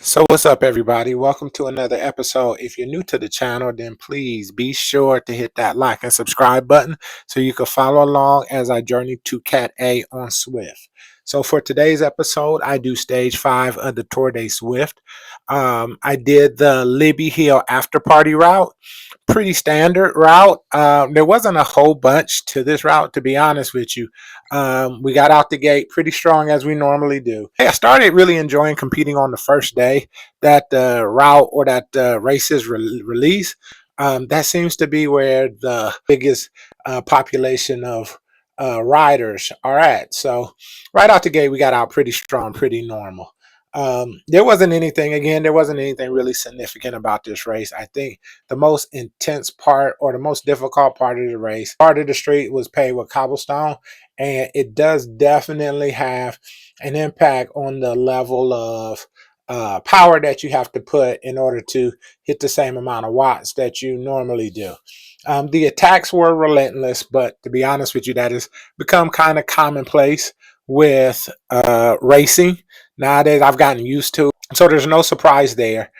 So what's up, everybody? Welcome to another episode. If you're new to the channel, then please be sure to hit that like and subscribe button so you can follow along as I journey to Cat A on Zwift. So for today's episode, I do stage 5 of the Tour de Zwift. I did the Libby Hill After Party route. Pretty standard route. There wasn't a whole bunch to this route, to be honest with you. We got out the gate pretty strong as we normally do. Hey, I started really enjoying competing on the first day that route or that race is released. That seems to be where the biggest population of riders are at. So right out the gate, we got out pretty strong, pretty normal. There wasn't anything really significant about this race. I think the most intense part or the most difficult part of the race, part of the street was paved with Cobble Stone, and it does definitely have an impact on the level of power that you have to put in order to hit the same amount of watts that you normally do. The attacks were relentless, but to be honest with you, that has become kind of commonplace with racing nowadays. I've gotten used to it, so there's no surprise there.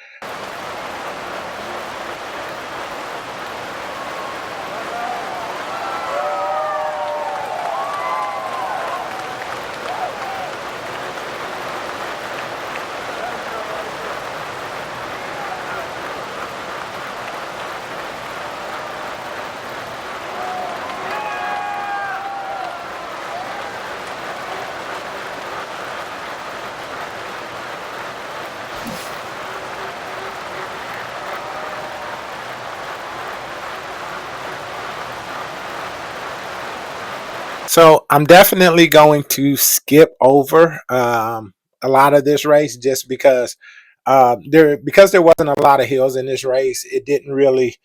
So I'm definitely going to skip over a lot of this race just because there wasn't a lot of hills in this race. It didn't really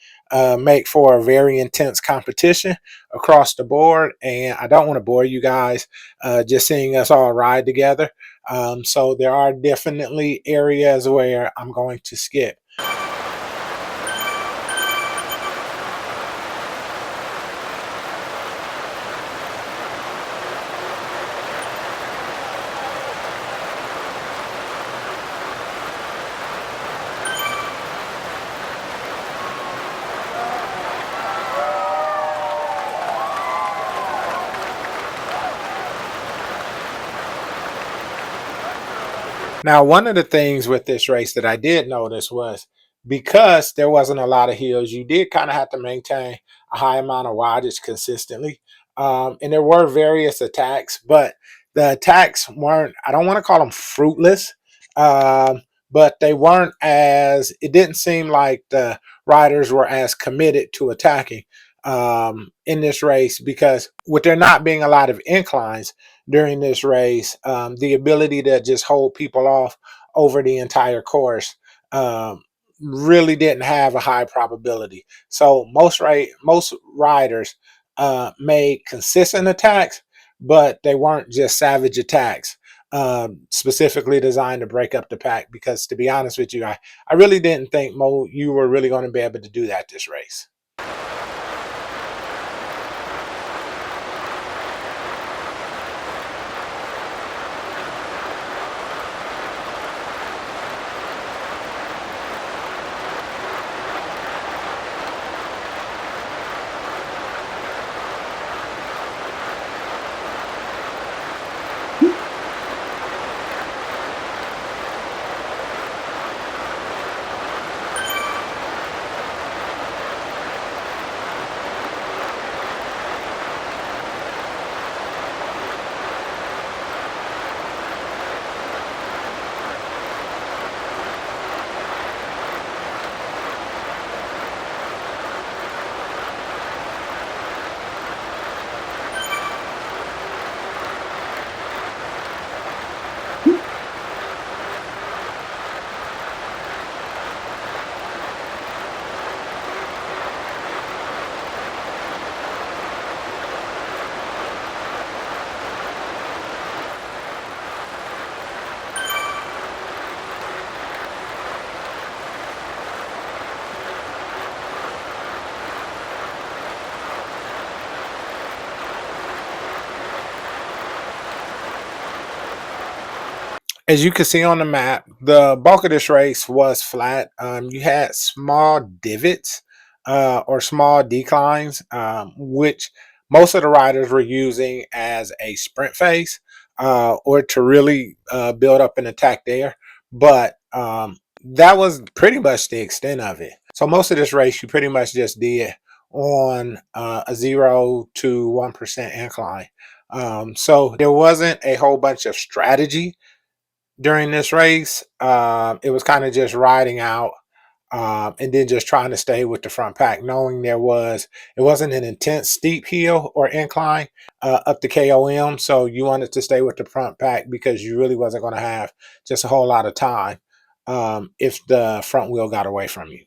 make for a very intense competition across the board, and I don't want to bore you guys just seeing us all ride together. So there are definitely areas where I'm going to skip. Now, one of the things with this race that I did notice was because there wasn't a lot of hills, you did kind of have to maintain a high amount of wattage consistently. And there were various attacks, but the attacks weren't, I don't want to call them fruitless, but they weren't as, it didn't seem like the riders were as committed to attacking in this race because with there not being a lot of inclines, during this race, the ability to just hold people off over the entire course really didn't have a high probability. So most riders made consistent attacks, but they weren't just savage attacks specifically designed to break up the pack. Because to be honest with you, I really didn't think you were really going to be able to do that this race. As you can see on the map, the bulk of this race was flat. You had small divots or small declines, which most of the riders were using as a sprint phase or to really build up an attack there. But that was pretty much the extent of it. So most of this race, you pretty much just did on a 0 to 1% incline. So there wasn't a whole bunch of strategy during this race. It was kind of just riding out and then just trying to stay with the front pack, knowing it wasn't an intense steep hill or incline up to KOM. So you wanted to stay with the front pack because you really wasn't going to have just a whole lot of time if the front wheel got away from you.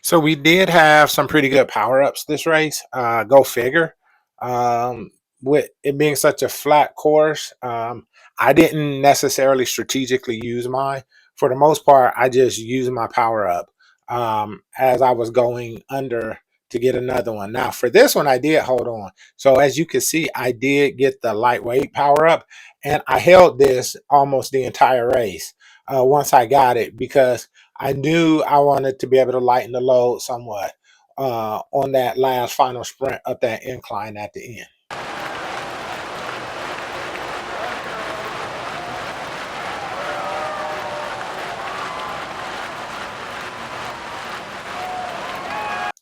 So we did have some pretty good power ups this race. Go figure. Um, with it being such a flat course, I didn't necessarily strategically use mine. For the most part, I just used my power up as I was going under to get another one. Now for this one, I did hold on. So as you can see, I did get the lightweight power up, and I held this almost the entire race once I got it because I knew I wanted to be able to lighten the load somewhat on that last final sprint up that incline at the end.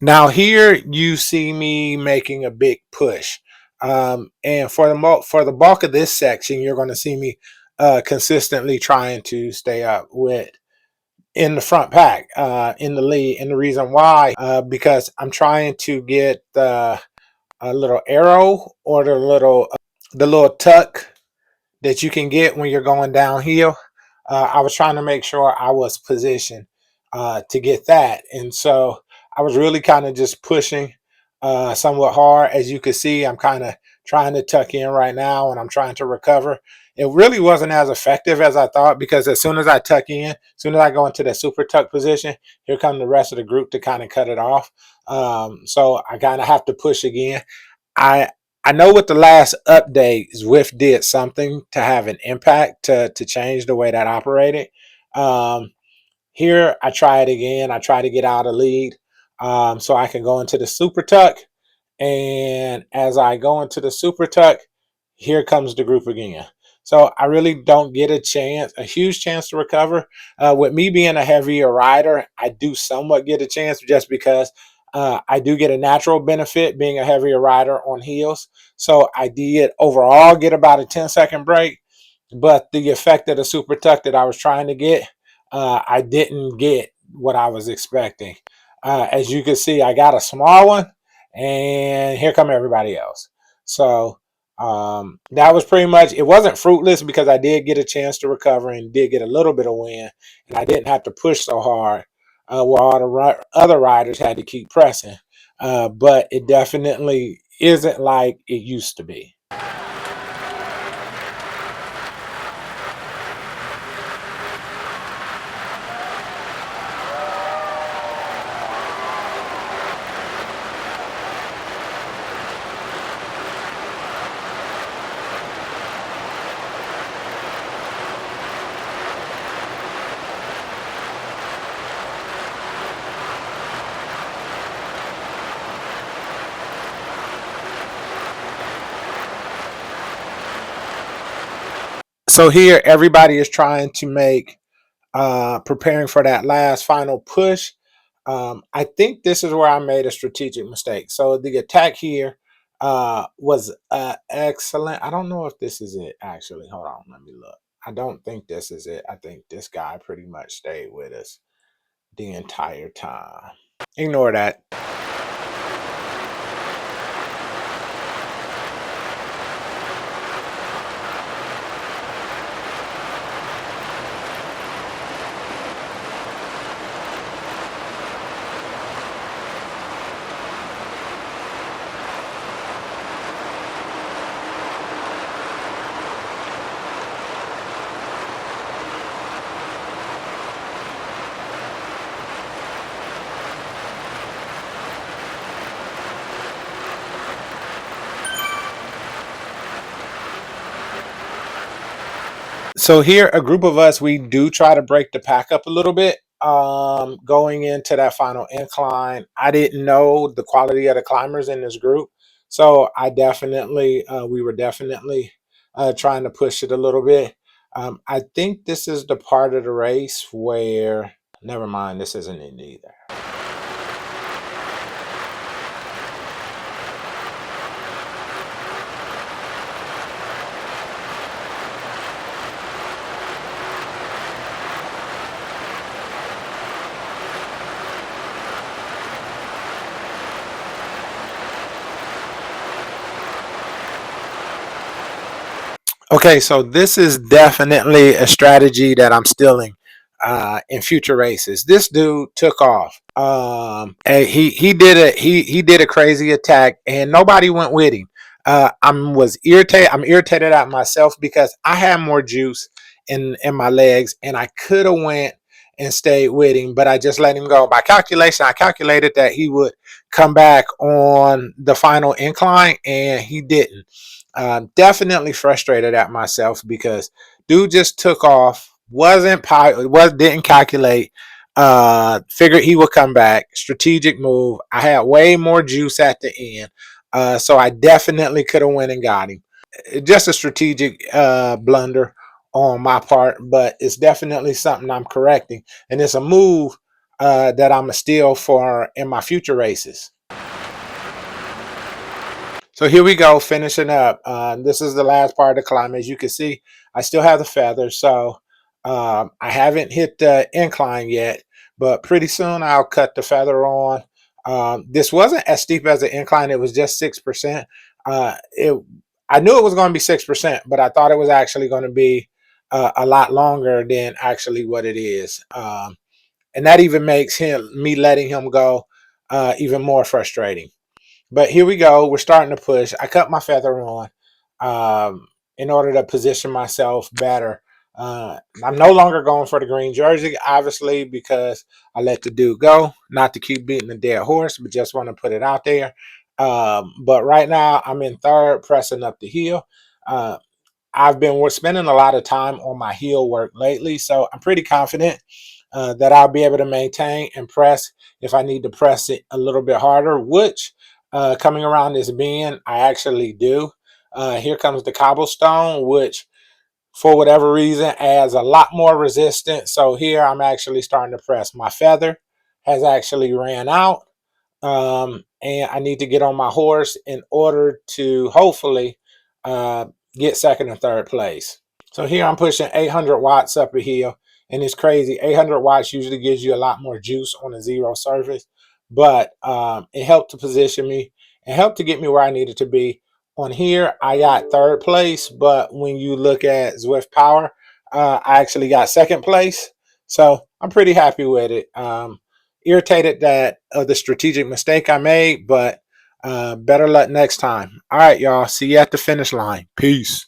Now here you see me making a big push, and for the bulk of this section, you're going to see me consistently trying to stay up with in the front pack in the lead. And the reason why, because I'm trying to get the a little arrow or the little tuck that you can get when you're going downhill. I was trying to make sure I was positioned to get that. And so I was really kind of just pushing somewhat hard. As you can see, I'm kind of trying to tuck in right now and I'm trying to recover. It really wasn't as effective as I thought because as soon as I tuck in, as soon as I go into that super tuck position, here come the rest of the group to kind of cut it off. So I kind of have to push again. I I know with the last update, Zwift did something to have an impact to change the way that operated. Um, Here, I try it again. I try to get out of lead so I can go into the super tuck. And as I go into the super tuck, here comes the group again. So I really don't get a huge chance to recover. With me being a heavier rider, I do somewhat get a chance just because I do get a natural benefit being a heavier rider on heels. So I did overall get about a 10-second break, but the effect of the super tuck that I was trying to get, I didn't get what I was expecting. As you can see, I got a small one, and here come everybody else. So that was pretty much, it wasn't fruitless because I did get a chance to recover and did get a little bit of win, and I didn't have to push so hard where all the other riders had to keep pressing. But it definitely isn't like it used to be. So here, everybody is trying to make preparing for that last final push. I think this is where I made a strategic mistake. So the attack here was excellent. I don't know if this is it, actually. Hold on, let me look. I don't think this is it. I think this guy pretty much stayed with us the entire time. Ignore that. So here, a group of us, we do try to break the pack up a little bit. Going into that final incline, I didn't know the quality of the climbers in this group, so we were definitely trying to push it a little bit. I think this is the part of the race where, never mind, this isn't it either. Okay, so this is definitely a strategy that I'm stealing in future races. This dude took off. And he did a crazy attack, and nobody went with him. I'm irritated at myself because I had more juice in my legs, and I could have went and stayed with him, but I just let him go. By calculation, I calculated that he would come back on the final incline, and he didn't. Definitely frustrated at myself because dude just took off, didn't calculate, figured he would come back. Strategic move. I had way more juice at the end, so I definitely could have went and got him. Just a strategic blunder on my part, but it's definitely something I'm correcting, and it's a move that I'm a steal for in my future races. So here we go, finishing up. This is the last part of the climb. As you can see, I still have the feathers, so I haven't hit the incline yet, but pretty soon I'll cut the feather on. This wasn't as steep as the incline. It was just 6%. I knew it was going to be 6%, but I thought it was actually going to be a lot longer than actually what it is. And that even makes me letting him go even more frustrating. But here we go. We're starting to push. I cut my feather on in order to position myself better. I'm no longer going for the green jersey, obviously, because I let the dude go. Not to keep beating the dead horse, but just want to put it out there. But right now, I'm in third, pressing up the hill. Uh, I've been spending a lot of time on my heel work lately, so I'm pretty confident that I'll be able to maintain and press if I need to press it a little bit harder, which coming around this bend, I actually do. Here comes the Cobble Stone, which for whatever reason, adds a lot more resistance. So here I'm actually starting to press. My feather has actually ran out. And I need to get on my horse in order to hopefully get second and third place. So here I'm pushing 800 watts up a hill, and it's crazy. 800 watts usually gives you a lot more juice on a zero surface, but it helped to position me and helped to get me where I needed to be. On here, I got third place, but when you look at Zwift Power, I actually got second place. So I'm pretty happy with it. Irritated that the strategic mistake I made, but better luck next time. All right, y'all. See you at the finish line. Peace.